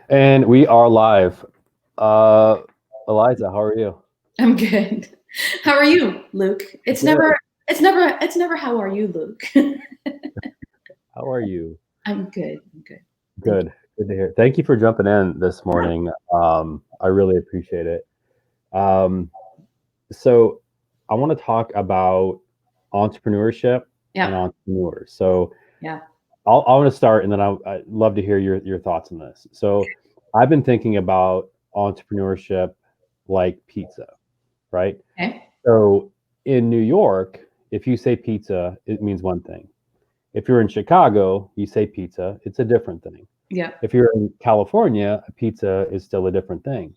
And we are live. Uh, Eliza, how are you? I'm good. How are you, Luke? It's Good. never, it's never how are you, Luke? How are you? I'm good. I'm good. Thank you. Good. Good to hear. Thank you for jumping in this Yeah. morning. I really appreciate it. Um, so I want to talk about entrepreneurship and Yeah. entrepreneurs. So Yeah. I want to start, and then I'd love to hear your thoughts on this. So I've been thinking about entrepreneurship like pizza, right? Okay. So in New York, if you say pizza, it means one thing. If you're in Chicago, you say pizza, it's a different thing. Yeah. If you're in California, a pizza is still a different thing.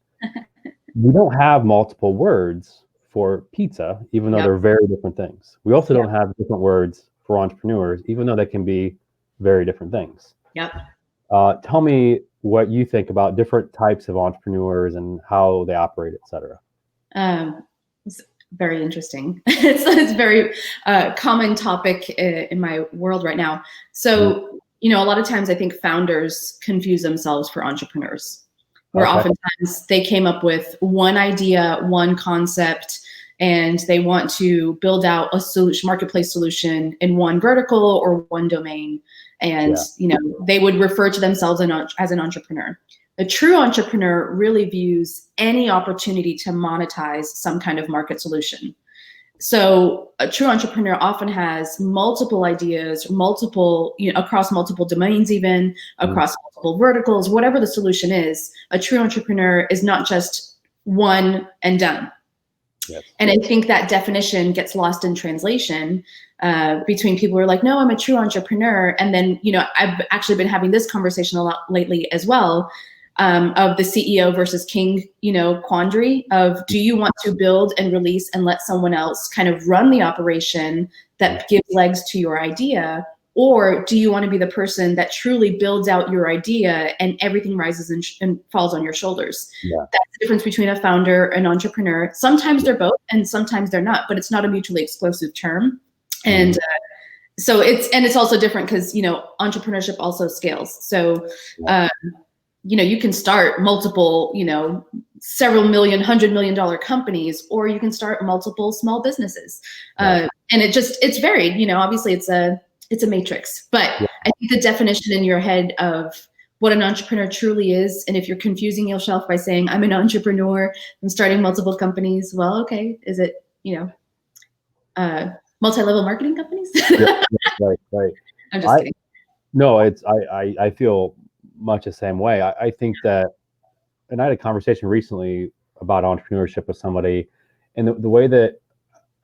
We don't have multiple words for pizza, even though Yep. they're very different things. We also Yep. don't have different words for entrepreneurs, even though they can be very different things. Yep. Tell me what you think about different types of entrepreneurs and how they operate, et cetera. It's very interesting. It's a very common topic in my world right now. Mm, So, a lot of times I think founders confuse themselves for entrepreneurs, where okay. oftentimes they came up with one idea, one concept, and they want to build out a solution, marketplace solution in one vertical or one domain. And, Yeah. they would refer to themselves as an entrepreneur. A true entrepreneur really views any opportunity to monetize some kind of market solution. So a true entrepreneur often has multiple ideas, across multiple domains, even Mm, across multiple verticals, whatever the solution is. A true entrepreneur is not just one and done. yes. And I think that definition gets lost in translation between people who are like, no, I'm a true entrepreneur. And then, I've actually been having this conversation a lot lately as well, of the CEO versus king, quandary of, do you want to build and release and let someone else kind of run the operation Mm, that gives legs to your idea? Or do you want to be the person that truly builds out your idea and everything rises and falls on your shoulders? yeah. That's the difference between a founder and entrepreneur. Sometimes they're both and sometimes they're not, but it's not a mutually exclusive term. And Mhm. so it's also different because, entrepreneurship also scales. So, Yeah. uh, you can start multiple, several million, $100 million companies, or you can start multiple small businesses. Right. And it's varied, obviously it's a matrix, but Yeah. I think the definition in your head of what an entrepreneur truly is, and if you're confusing yourself by saying, I'm an entrepreneur, I'm starting multiple companies, well, okay, is it, uh, multi-level marketing companies? Yeah. Yeah. Right. Right. I'm just I kidding. no, I feel much the same way. I think that, and I had a conversation recently about entrepreneurship with somebody, and the way that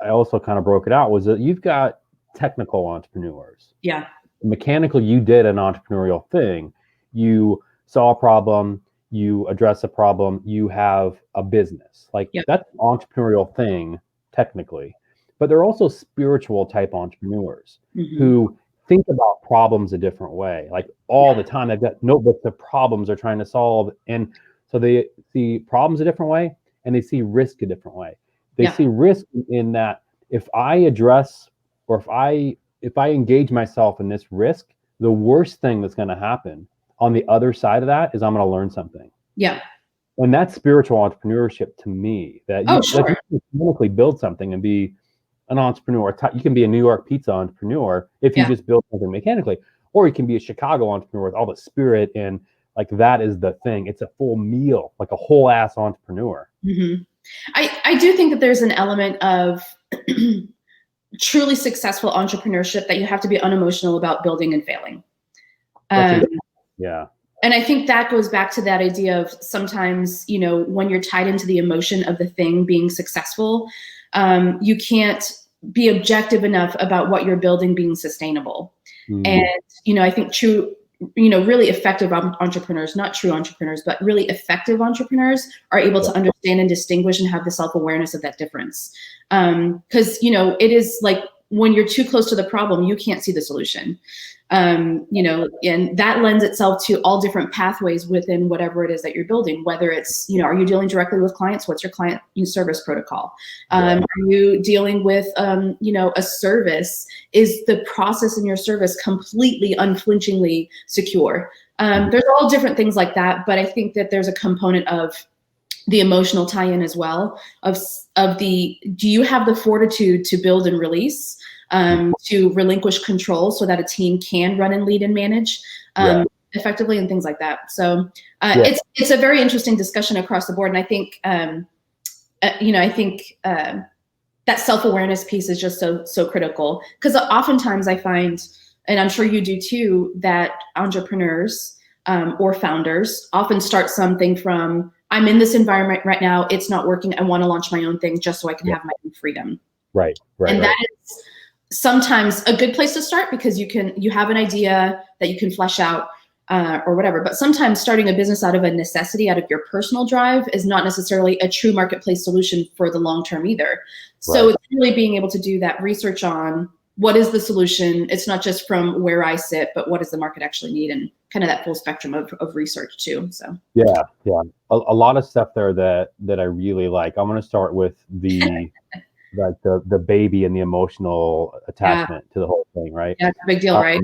I also kind of broke it out was that you've got technical entrepreneurs. Yeah. Mechanical, you did an entrepreneurial thing. You saw a problem, you address a problem, you have a business. Like Yep. that's an entrepreneurial thing, technically. But there are also spiritual type entrepreneurs Mm-hmm. who think about problems a different way. Like all Yeah. the time, they've got notebooks of problems they're trying to solve. And so they see problems a different way and they see risk a different way. They Yeah. see risk in that if I address or if I engage myself in this risk, the worst thing that's going to happen on the other side of that is I'm going to learn something. Yeah. And that's spiritual entrepreneurship to me. That Oh, you sure. can mechanically build something and be an entrepreneur. You can be a New York pizza entrepreneur if you Yeah. just build something mechanically, or you can be a Chicago entrepreneur with all the spirit and like that is the thing. It's a full meal, like a whole ass entrepreneur. Mm-hmm. I do think that there's an element of truly successful entrepreneurship that you have to be unemotional about building and failing. That's Um, yeah, and I think that goes back to that idea of sometimes, when you're tied into the emotion of the thing being successful, you can't be objective enough about what you're building being sustainable. And, mm, I think really effective entrepreneurs, not true entrepreneurs, but really effective entrepreneurs are able yeah, to understand and distinguish and have the self-awareness of that difference. Because, it is like when you're too close to the problem, you can't see the solution. You know, and that lends itself to all different pathways within whatever it is that you're building, whether it's, you know, are you dealing directly with clients? What's your client service protocol? Are you dealing with, you know, a service? Is the process in your service completely unflinchingly secure? There's all different things like that, but I think that there's a component of the emotional tie-in as well of the, do you have the fortitude to build and release, to relinquish control so that a team can run and lead and manage effectively, and things like that. So it's a very interesting discussion across the board. And I think, you know, I think that self-awareness piece is just so critical, because oftentimes I find, and I'm sure you do too, that entrepreneurs or founders often start something from, I'm in this environment right now, it's not working, I want to launch my own thing just so I can have my own freedom. Right. And that is sometimes a good place to start, because you have an idea that you can flesh out or whatever. But sometimes starting a business out of a necessity, out of your personal drive, is not necessarily a true marketplace solution for the long term either. So it's really being able to do that research on what is the solution. It's not just from where I sit, but what does the market actually need, and kind of that full spectrum of research too. So a lot of stuff there that I really like. I'm going to start with the like the baby and the emotional attachment to the whole thing, right? Yeah, it's a big deal, right?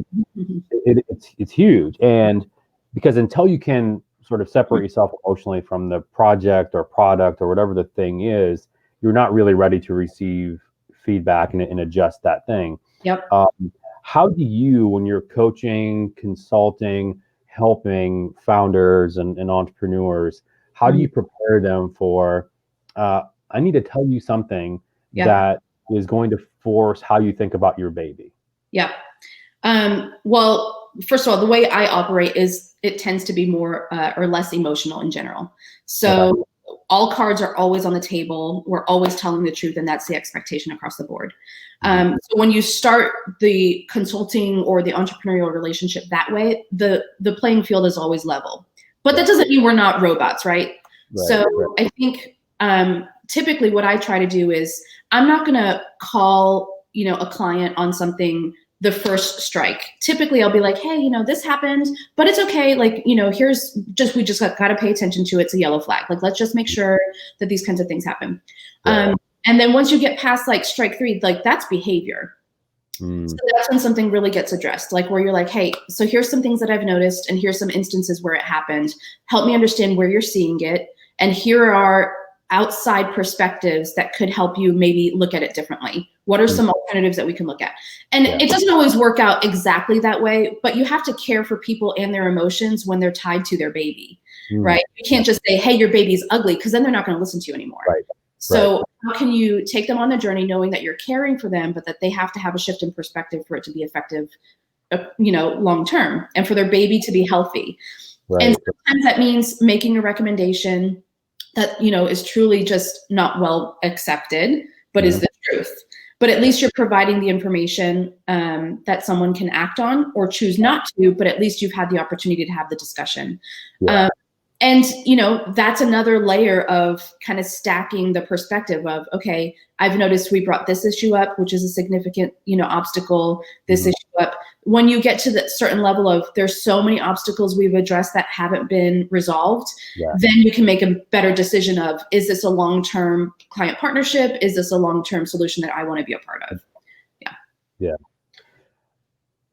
It's huge, and because until you can sort of separate yourself emotionally from the project or product or whatever the thing is, you're not really ready to receive feedback and adjust that thing. How do you, when you're coaching, consulting, helping founders and entrepreneurs, how do you prepare them for, I need to tell you something that is going to force how you think about your baby? Well, first of all, the way I operate is it tends to be more or less emotional in general. So all cards are always on the table. We're always telling the truth, and that's the expectation across the board. So when you start the consulting or the entrepreneurial relationship that way, the playing field is always level. But that doesn't mean we're not robots, right? I think typically what I try to do is, I'm not going to call, you know, a client on something the first strike. Typically I'll be like, hey, you know, this happened, but it's okay. Like, you know, we just got to pay attention to it. It's a yellow flag. Like, let's just make sure that these kinds of things happen. And then once you get past like strike 3, like that's behavior. So that's when something really gets addressed, like where you're like, hey, so here's some things that I've noticed, and here's some instances where it happened. Help me understand where you're seeing it. And here are outside perspectives that could help you maybe look at it differently. What are some alternatives that we can look at? And it doesn't always work out exactly that way, but you have to care for people and their emotions when they're tied to their baby, right? You can't just say, hey, your baby's ugly, because then they're not going to listen to you anymore. So how can you take them on the journey knowing that you're caring for them, but that they have to have a shift in perspective for it to be effective, you know, long term, and for their baby to be healthy. And sometimes that means making a recommendation that, you know, is truly just not well accepted, but is the truth. But at least you're providing the information that someone can act on or choose not to, but at least you've had the opportunity to have the discussion. And, you know, that's another layer of kind of stacking the perspective of, okay, I've noticed we brought this issue up, which is a significant, you know, obstacle, this issue up. When you get to that certain level of, there's so many obstacles we've addressed that haven't been resolved, then you can make a better decision of, is this a long-term client partnership? Is this a long-term solution that I want to be a part of?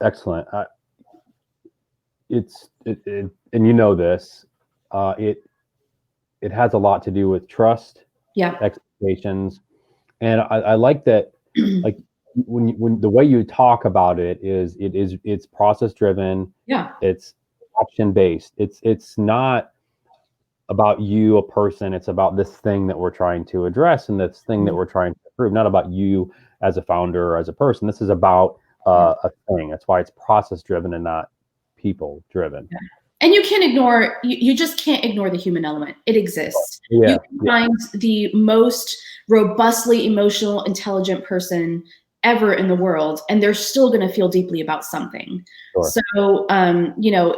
Excellent. And you know this, it has a lot to do with trust, expectations. And I like that, like when the way you talk about it's process driven. It's action based. It's not about you, a person. It's about this thing that we're trying to address and this thing that we're trying to improve, not about you as a founder or as a person. This is about a thing. That's why it's process driven and not people driven. And you can't ignore, you just can't ignore the human element. It exists. You can find the most robustly emotional, intelligent person ever in the world, and they're still going to feel deeply about something. So, you know,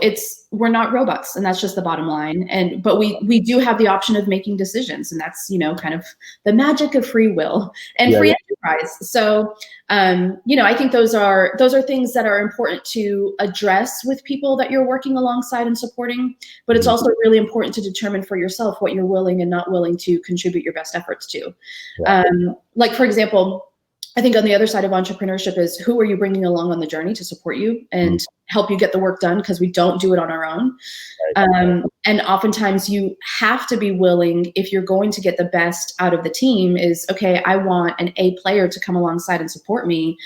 we're not robots, and that's just the bottom line. But we do have the option of making decisions, and that's, you know, kind of the magic of free will. And free surprise. So, I think those are things that are important to address with people that you're working alongside and supporting. But it's also really important to determine for yourself what you're willing and not willing to contribute your best efforts to. Yeah. Like, for example, I think on the other side of entrepreneurship is who are you bringing along on the journey to support you and help you get the work done, because we don't do it on our own. And oftentimes you have to be willing, if you're going to get the best out of the team, is, okay, I want an A player to come alongside and support me.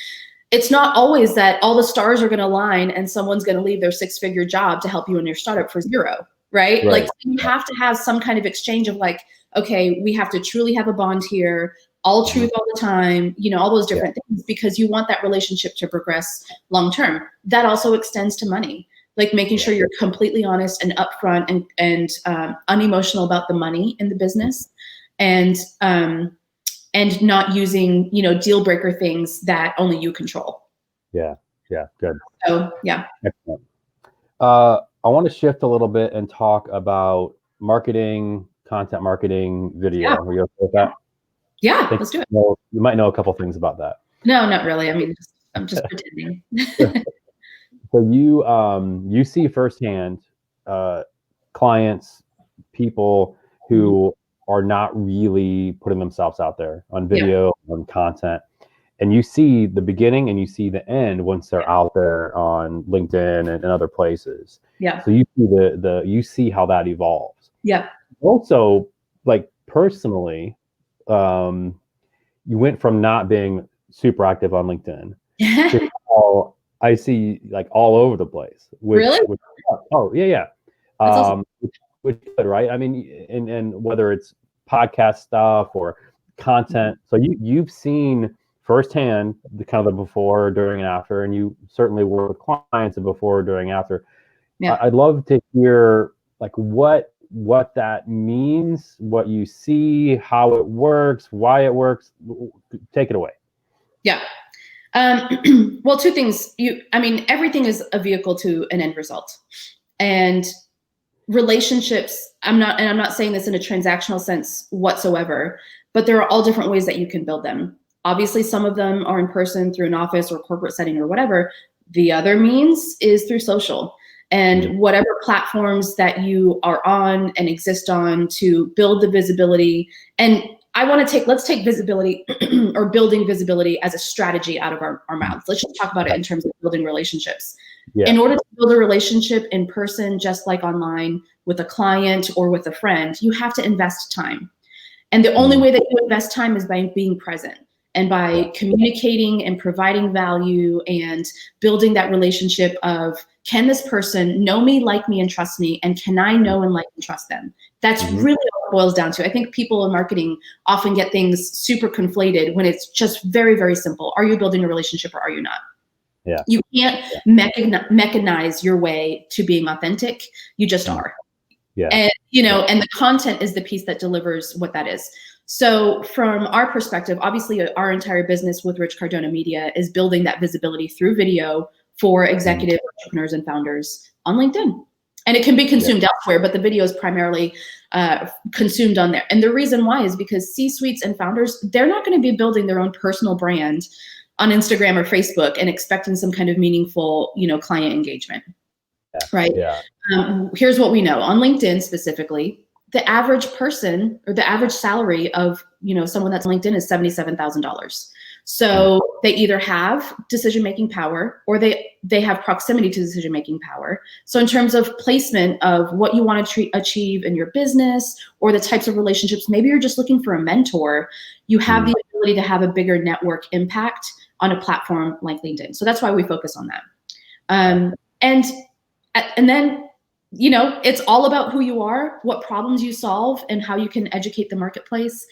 It's not always that all the stars are going to align and someone's going to leave their 6-figure job to help you in your startup for zero, right? Like, you have to have some kind of exchange of like, okay, we have to truly have a bond here, all truth all the time, all those different things, because you want that relationship to progress long-term. That also extends to money, like making sure you're completely honest and upfront and unemotional about the money in the business, and not using, deal breaker things that only you control. Yeah. Good. So, yeah. Excellent. I want to shift a little bit and talk about marketing, content marketing, video. Yeah. Are you okay with that? Yeah, let's do it. You might know a couple things about that. No, not really. I mean, I'm just pretending. So you see firsthand clients, people who are not really putting themselves out there on video, on content, and you see the beginning and you see the end once they're out there on LinkedIn and other places. Yeah. So you see you see how that evolves. Yeah. Also, like personally, you went from not being super active on LinkedIn to I see like all over the place. Really? Awesome. Which good, right? I mean, and whether it's podcast stuff or content, so you've seen firsthand the kind of the before, during, and after, and you certainly work with clients and before, during, after. Yeah. I'd love to hear like what that means, what you see, how it works, why it works. Take it away. Yeah. Well, two things. Everything is a vehicle to an end result, and relationships. I'm not saying this in a transactional sense whatsoever, but there are all different ways that you can build them. Obviously, some of them are in person through an office or corporate setting or whatever. The other means is through social. And whatever platforms that you are on and exist on to build the visibility. And let's take visibility or building visibility as a strategy out of our mouths. Let's just talk about it in terms of building relationships. Yeah. In order to build a relationship in person, just like online with a client or with a friend, you have to invest time. And the only way that you invest time is by being present and by communicating and providing value and building that relationship of, can this person know me, like me, and trust me? And can I know and like and trust them? That's really what it boils down to. I think people in marketing often get things super conflated when it's just very, very simple. Are you building a relationship or are you not? Yeah. You can't mechanize your way to being authentic. You just are. Yeah. And, and the content is the piece that delivers what that is. So from our perspective, obviously our entire business with Rich Cardona Media is building that visibility through video for executive entrepreneurs and founders on LinkedIn. And it can be consumed elsewhere, but the video is primarily consumed on there. And the reason why is because C-suites and founders, they're not going to be building their own personal brand on Instagram or Facebook and expecting some kind of meaningful, client engagement, right? Yeah. Here's what we know on LinkedIn specifically. The average person or the average salary of, someone that's on LinkedIn is $77,000. So they either have decision-making power or they have proximity to decision-making power. So in terms of placement of what you want to achieve in your business or the types of relationships, maybe you're just looking for a mentor, you have the ability to have a bigger network impact on a platform like LinkedIn. So that's why we focus on that. And then, it's all about who you are, what problems you solve, and how you can educate the marketplace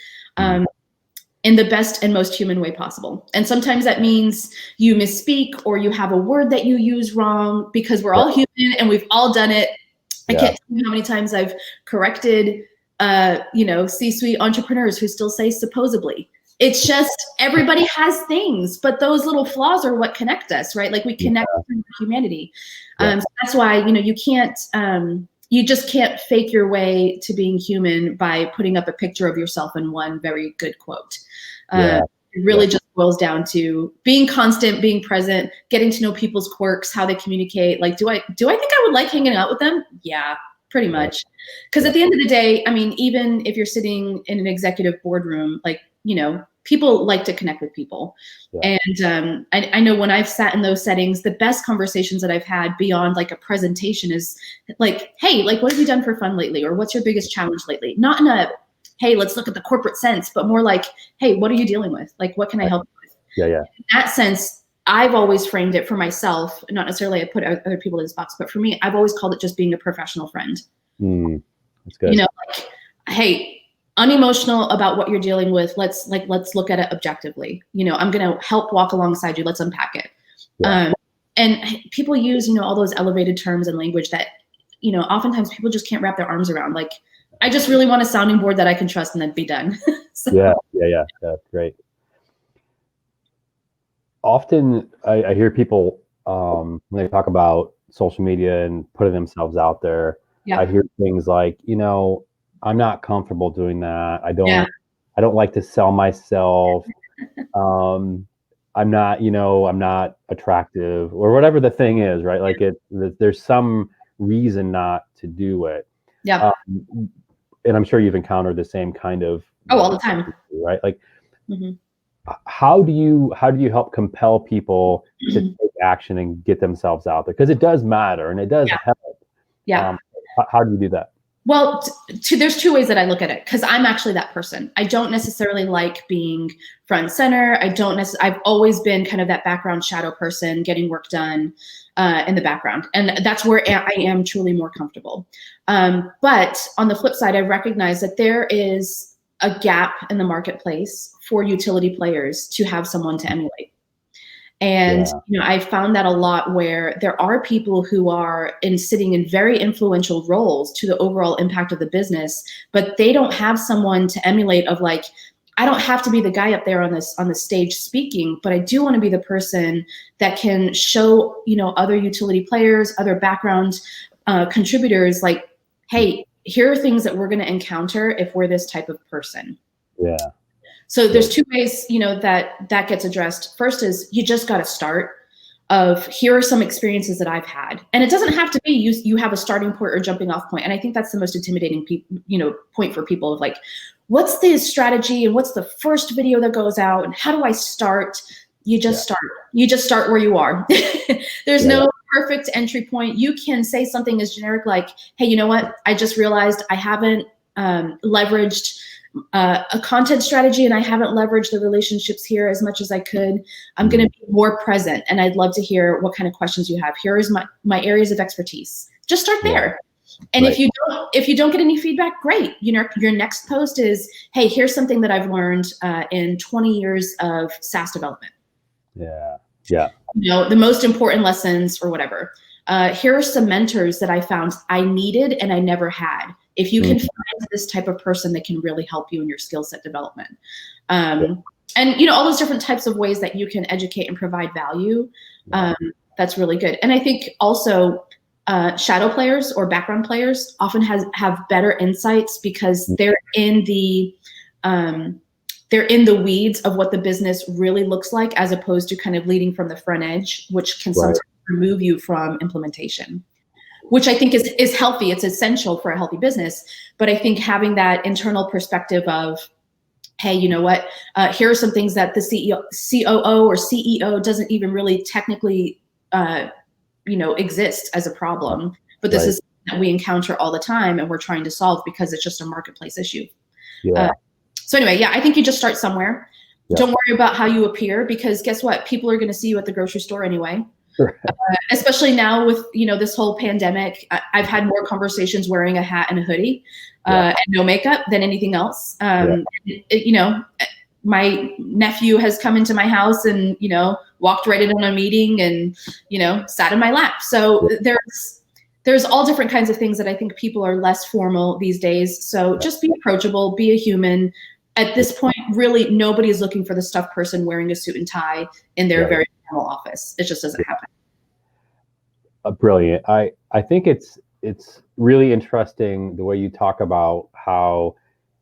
in the best and most human way possible. And sometimes that means you misspeak or you have a word that you use wrong, because we're all human and we've all done it. I can't tell you how many times I've corrected, C-suite entrepreneurs who still say supposedly. It's just, everybody has things, but those little flaws are what connect us, right? Like we connect through humanity. So that's why, you just can't fake your way to being human by putting up a picture of yourself in one very good quote. You really just boils down to being constant, being present, getting to know people's quirks, how they communicate. Like, do I think I would like hanging out with them? Yeah, pretty much. Because at the end of the day, I mean, even if you're sitting in an executive boardroom, like, you know, people like to connect with people. Yeah. And I know when I've sat in those settings, the best conversations that I've had beyond like a presentation is like, hey, like, what have you done for fun lately? Or what's your biggest challenge lately? Not in a, hey, let's look at the corporate sense, but more like, hey, what are you dealing with? Like, what can I help you with? Yeah, yeah. In that sense, I've always framed it for myself, not necessarily I put other people in this box, but for me, I've always called it just being a professional friend. That's good. You know, like, hey, unemotional about what you're dealing with. Let's look at it objectively. You know, I'm going to help walk alongside you. Let's unpack it. Yeah. And people use, you know, all those elevated terms and language that, you know, oftentimes people just can't wrap their arms around. Like, I just really want a sounding board that I can trust and then be done. So. Yeah. Great. Often I hear people when they talk about social media and putting themselves out there, I hear things like, you know, I'm not comfortable doing that. I don't like to sell myself. I'm not attractive, or whatever the thing is, right? Like there's some reason not to do it. Yeah. And I'm sure you've encountered the same kind of all the time, right? Like how do you help compel people to take action and get themselves out there? Because it does matter and it does help. Yeah. How do you do that? Well, there's two ways that I look at it, because I'm actually that person. I don't necessarily like being front and center. I've always been kind of that background shadow person, getting work done in the background. And that's where I am truly more comfortable. But on the flip side, I recognize that there is a gap in the marketplace for utility players to have someone to emulate. And, you know, I found that a lot where there are people who are sitting in very influential roles to the overall impact of the business, but they don't have someone to emulate of like, I don't have to be the guy up there on the stage speaking, but I do want to be the person that can show, you know, other utility players, other background contributors, like, hey, here are things that we're going to encounter if we're this type of person. Yeah. So there's two ways, you know, that gets addressed. First is you just got to start of here are some experiences that I've had. And it doesn't have to be you have a starting point or jumping off point. And I think that's the most intimidating point for people of like, what's the strategy and what's the first video that goes out and how do I start? You just start. You just start where you are. There's no perfect entry point. You can say something as generic like, hey, you know what? I just realized I haven't leveraged a content strategy and I haven't leveraged the relationships here as much as I could. I'm going to be more present and I'd love to hear what kind of questions you have. Here is my areas of expertise. Just start there. And if you don't get any feedback, great. You know, your next post is, hey, here's something that I've learned in 20 years of SaaS development. Yeah. You know, the most important lessons or whatever. Here are some mentors that I found I needed and I never had. If you can find this type of person that can really help you in your skill set development. And, you know, all those different types of ways that you can educate and provide value, that's really good. And I think also shadow players or background players often have better insights because they're in the weeds of what the business really looks like, as opposed to kind of leading from the front edge, which can sometimes remove you from implementation, which I think is healthy. It's essential for a healthy business. But I think having that internal perspective of, hey, you know what, here are some things that the COO or CEO doesn't even really technically, exist as a problem. But this is something that we encounter all the time and we're trying to solve because it's just a marketplace issue. So anyway, I think you just start somewhere. Don't worry about how you appear, because guess what? People are going to see you at the grocery store anyway. Especially now with, you know, this whole pandemic, I've had more conversations wearing a hat and a hoodie and no makeup than anything else. You know, my nephew has come into my house and, you know, walked right in on a meeting and, you know, sat in my lap. So there's all different kinds of things that I think people are less formal these days. So just be approachable, be a human. At this point, really, nobody is looking for the stuffed person wearing a suit and tie in their very formal office. It just doesn't happen. Brilliant. I think it's really interesting the way you talk about how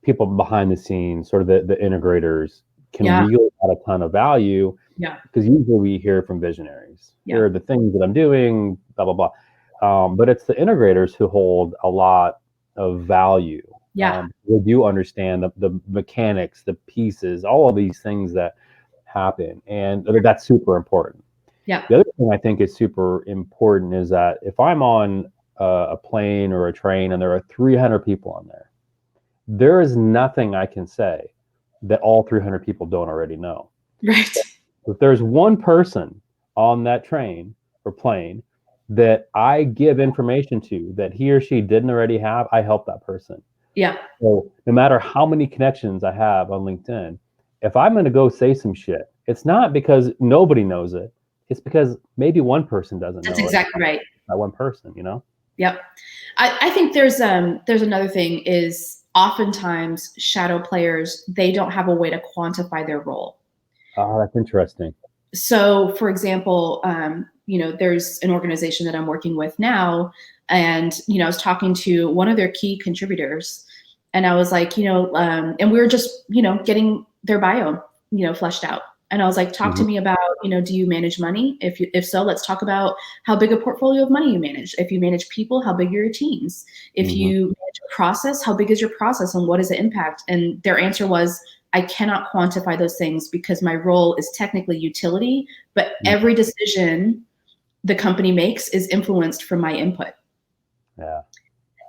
people behind the scenes, sort of the integrators, can Yeah. really add a ton of value. Yeah. Because usually we hear from visionaries. Yeah. Here are the things that I'm doing, blah, blah, blah. But it's the integrators who hold a lot of value. Yeah. They do understand the mechanics, the pieces, all of these things that happen. And that's super important. Yeah. The other thing I think is super important is that if I'm on a plane or a train and there are 300 people on there is nothing I can say that all 300 people don't already know. Right. If there's one person on that train or plane that I give information to that he or she didn't already have, I help that person. Yeah. So no matter how many connections I have on LinkedIn, if I'm going to go say some shit, it's not because nobody knows it. It's because maybe one person doesn't know it. That's exactly right. That one person, you know? Yep. I think there's another thing is oftentimes shadow players, they don't have a way to quantify their role. Oh, that's interesting. So, for example, there's an organization that I'm working with now, and I was talking to one of their key contributors, and I was like, and we were just, getting their bio, fleshed out, and I was like, talk to me about, do you manage money? If so, let's talk about how big a portfolio of money you manage. If you manage people, how big are your teams? If you manage a process, how big is your process, and what is the impact? And their answer was, I cannot quantify those things because my role is technically utility, but every decision the company makes is influenced from my input. Yeah.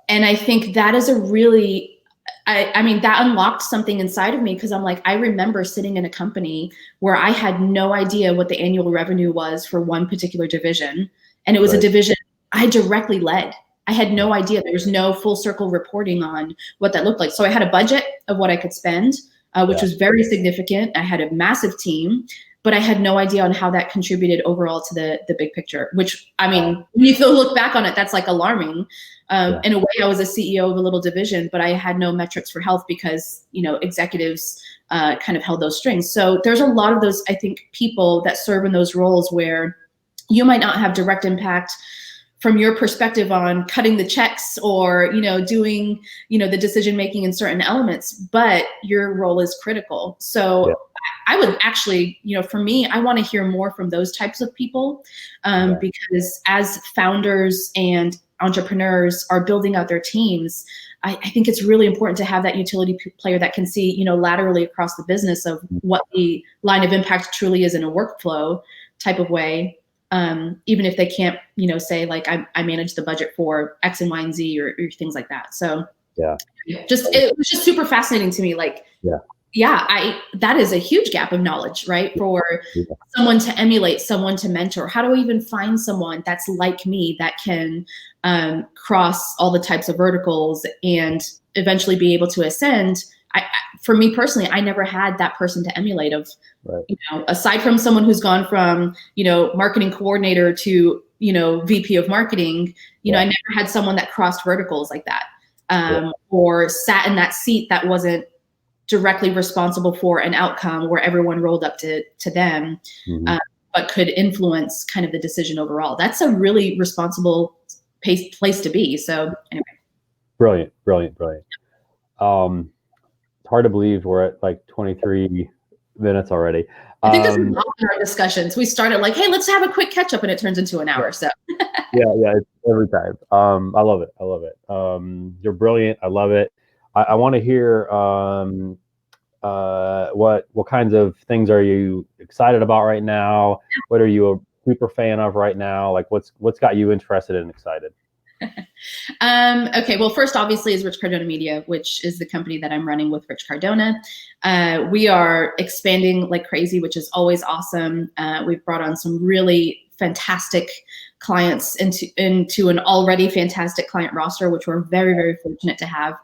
And I think that is a really, I mean, that unlocked something inside of me because I'm like, I remember sitting in a company where I had no idea what the annual revenue was for one particular division. And it was a division I directly led. I had no idea. There was no full circle reporting on what that looked like. So I had a budget of what I could spend, which was very significant. I had a massive team, but I had no idea on how that contributed overall to the big picture, which, I mean, when you look back on it, that's like alarming. In a way, I was a CEO of a little division, but I had no metrics for health because, executives kind of held those strings. So there's a lot of those, I think, people that serve in those roles where you might not have direct impact from your perspective on cutting the checks or, doing, the decision-making in certain elements, but your role is critical. So I would actually, for me, I want to hear more from those types of people because as founders and entrepreneurs are building out their teams, I think it's really important to have that utility player that can see, laterally across the business of what the line of impact truly is in a workflow type of way. Even if they can't, say like I manage the budget for X and Y and Z or things like that. So it was just super fascinating to me. Like, that is a huge gap of knowledge, right? For someone to emulate, someone to mentor. How do I even find someone that's like me that can cross all the types of verticals and eventually be able to ascend? For me personally, I never had that person to emulate of, aside from someone who's gone from, marketing coordinator to, VP of marketing, I never had someone that crossed verticals like that or sat in that seat that wasn't directly responsible for an outcome where everyone rolled up to them, but could influence kind of the decision overall. That's a really responsible place to be. So anyway. Brilliant. It's hard to believe we're at like 23 minutes already. I think this is often our discussions. We started like, hey, let's have a quick catch up, and it turns into an hour. So it's every time. I love it. You're brilliant. I love it. I want to hear what kinds of things are you excited about right now? What are you a super fan of right now? Like what's got you interested and excited? Okay, well, first, obviously, is Rich Cardona Media, which is the company that I'm running with Rich Cardona. We are expanding like crazy, which is always awesome. We've brought on some really fantastic clients into an already fantastic client roster, which we're very, very fortunate to have.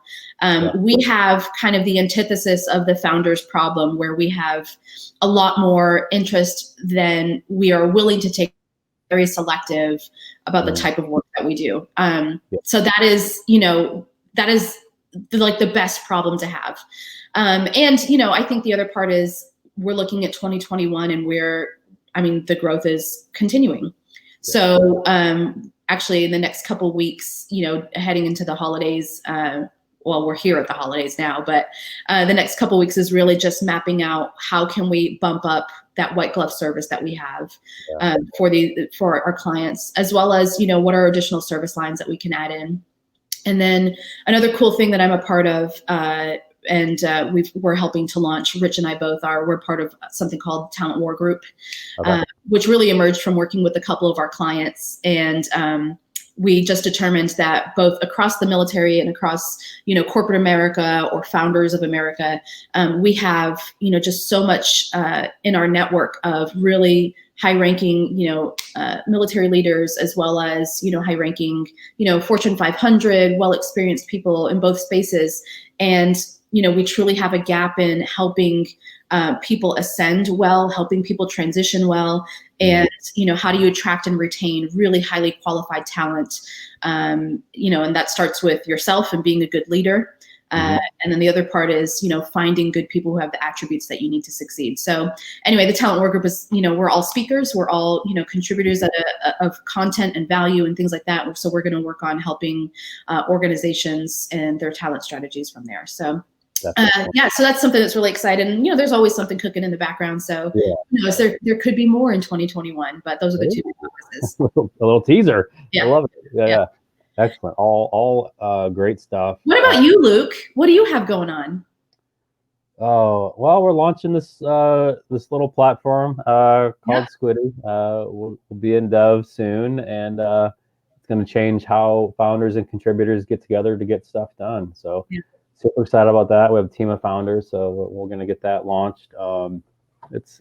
We have kind of the antithesis of the founder's problem, where we have a lot more interest than we are willing to take. Very selective about the type of work that we do. So that is, like the best problem to have. And, I think the other part is we're looking at 2021 and the growth is continuing. So actually in the next couple of weeks, heading into the holidays, well, we're here at the holidays now, but the next couple of weeks is really just mapping out how can we bump up that white glove service that we have for our clients, as well as, what are additional service lines that we can add in. And then another cool thing that I'm a part of, and we're helping to launch, Rich and I both are, we're part of something called Talent War Group, which really emerged from working with a couple of our clients. And we just determined that both across the military and across, corporate America or founders of America, we have, just so much in our network of really high-ranking, military leaders, as well as, high-ranking, Fortune 500, well-experienced people in both spaces. And, we truly have a gap in helping people ascend well, helping people transition well, and, how do you attract and retain really highly qualified talent? And that starts with yourself and being a good leader. And then the other part is, finding good people who have the attributes that you need to succeed. So anyway, the Talent War Group is, we're all speakers. We're all, contributors of content and value and things like that. So we're going to work on helping organizations and their talent strategies from there. So so that's something that's really exciting. And, there's always something cooking in the background. So, so there could be more in 2021, but those are the two big focuses. A little teaser. Yeah. I love it. Yeah. Excellent. All great stuff. What about you, Luke? What do you have going on? Oh, well, we're launching this this little platform called Squiddy. We'll be in dev soon, and it's going to change how founders and contributors get together to get stuff done. So super excited about that. We have a team of founders, so we're going to get that launched. It's,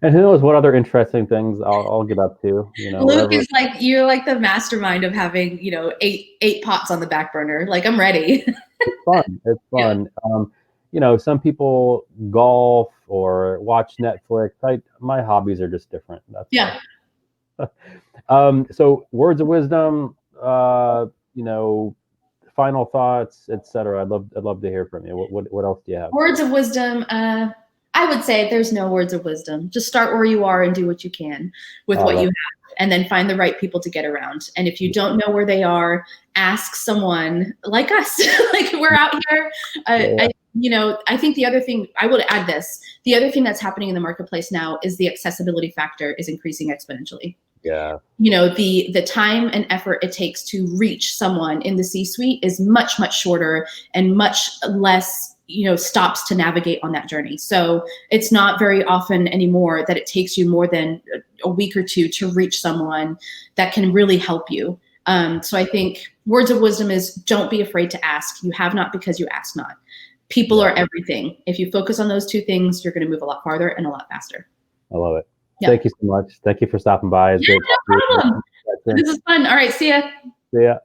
and who knows what other interesting things I'll get up to. Luke is like, you're like the mastermind of having, eight pots on the back burner. Like, I'm ready. It's fun. It's fun. Some people golf or watch Netflix. My hobbies are just different. That's so words of wisdom, final thoughts, etc. I'd love to hear from you. What else do you have? Words of wisdom. I would say there's no words of wisdom. Just start where you are and do what you can with what you have, and then find the right people to get around. And if you don't know where they are, ask someone like us. Like, we're out here. I think the other thing, I would add this, the other thing that's happening in the marketplace now is the accessibility factor is increasing exponentially. Yeah. The time and effort it takes to reach someone in the C-suite is much, much shorter and much less, stops to navigate on that journey. So it's not very often anymore that it takes you more than a week or two to reach someone that can really help you. So I think words of wisdom is, don't be afraid to ask. You have not because you ask not. People are everything. If you focus on those two things, you're going to move a lot farther and a lot faster. I love it. Yeah. Thank you so much. Thank you for stopping by. It's great. No problem. This is fun. All right. See ya. See ya.